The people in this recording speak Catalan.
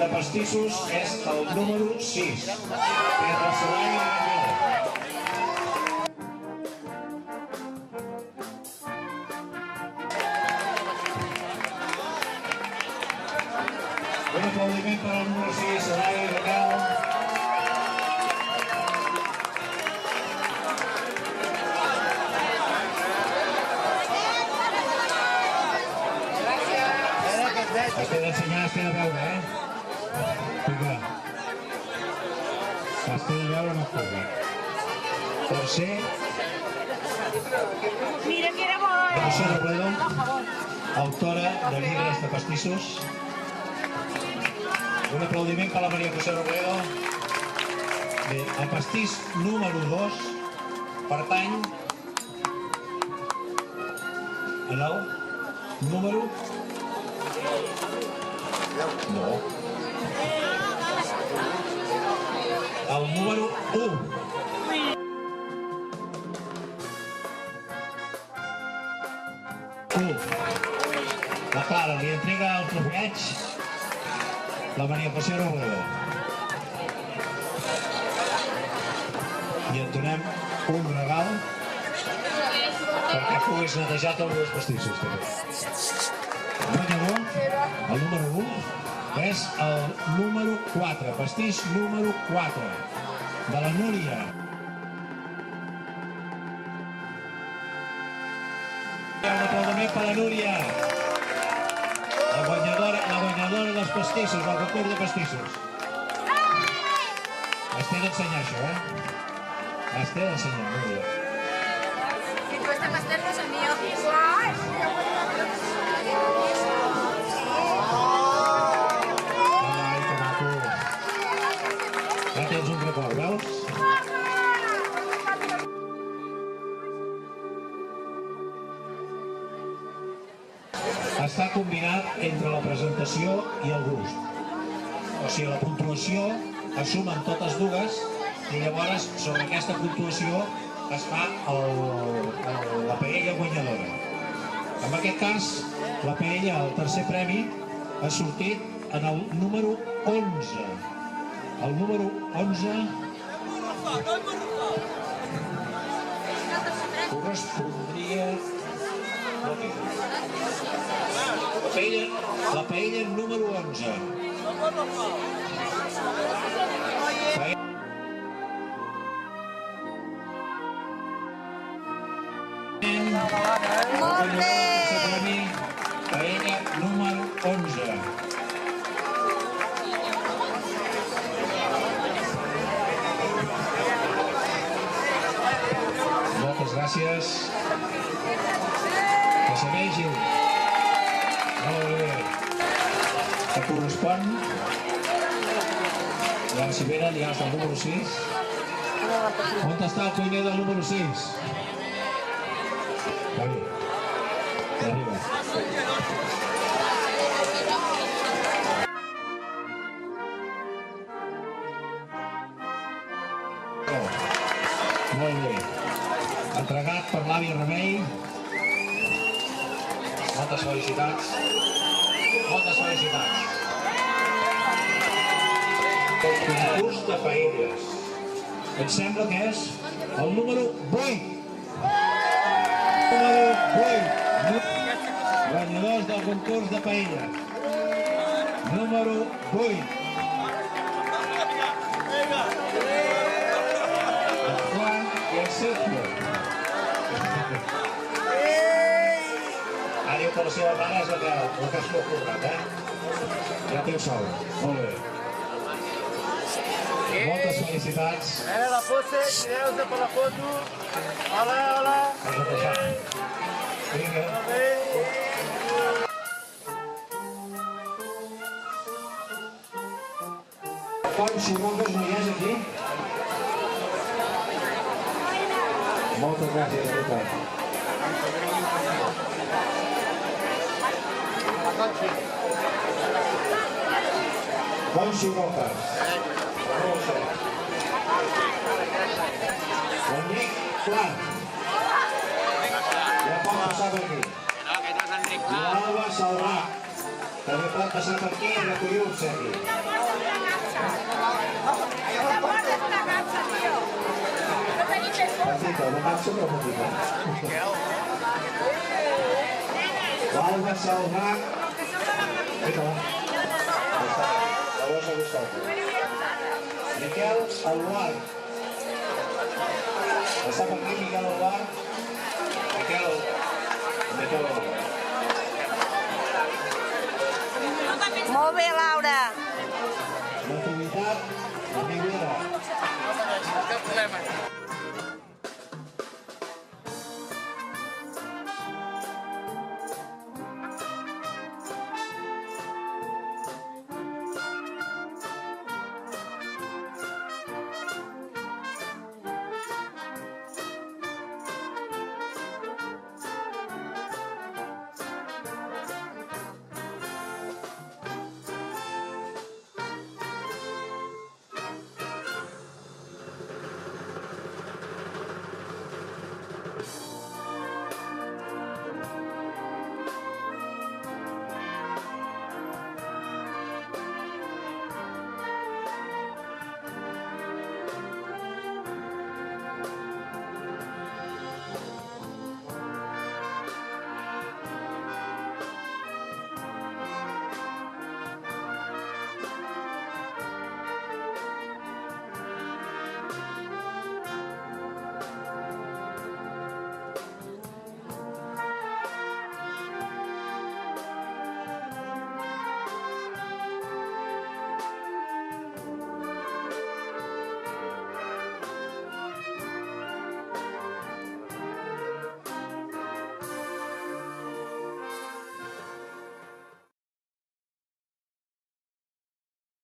de pastissos és el número 6, Pedro Solà i Galló. Un aplaudiment per al número 6, Solà i Galló. Es té d'ensenyar, es té de veure, Vinga. Es té de veure amb el públic. Tercer. Mira que era bo. José Robledo, autora de llibres de pastissos. Un aplaudiment per a la Maria José Robledo. Bé, el pastís número 2 pertany al número... No. El número 1. La Clara li entrega el trofeig la Maria José Robledo. I et donem un regal perquè puguis netejar tots els pastissos. Guanyador, el número 1, és el número 4, pastís número 4, de la Núria. Un aplaudiment per la Núria, la guanyadora dels pastissos, del concurs de pastissos. Es té d'ensenyar això, Es té d'ensenyar, Núria. Este pastel no es el mío. Ja tens un record, veus? Està combinat entre la presentació i el gust. O sigui, la puntuació es sumen totes dues i llavors sobre aquesta puntuació es fa la paella guanyadora. En aquest cas, la paella, el tercer premi, ha sortit en el número 11. El número 11 correspondria la paella número 11. Molt bé! Paella número 11. Moltes gràcies. Que segueixin. Molt bé. Que correspon. Ja si venen, ja està el número 6. On està el cuiner del número 6? Va bé. Ja arriba. Molt bé. Entregat per l'àvia Remei. Moltes felicitats. Moltes felicitats. El concurs de paelles. Em sembla que és el número 8. Número 8. Guanyadors del concurs de paella. Número 8. El Juan i el Sergio. Ara diu que la seva mare és la que es m'ha currat, Ja té el sol. Molt bé. Moltes felicitats. La pose, ideus per la foto. Hola, hola. Has de deixar. Vinga. Quan si Roques no hi és aquí? Moltes gràcies, de veritat. Conxi Roques. L'Enric Plat. Ja pot passar per aquí. L'Alba Salvà. També pot passar per aquí i recollir l'obsequi. Petita, una capsa però petita. L'Alba Salvà. Fica-la. La bossa costat. Miquel Albuart. Està per aquí Miquel Albuart. Miquel Albuart. Molt bé, Laura.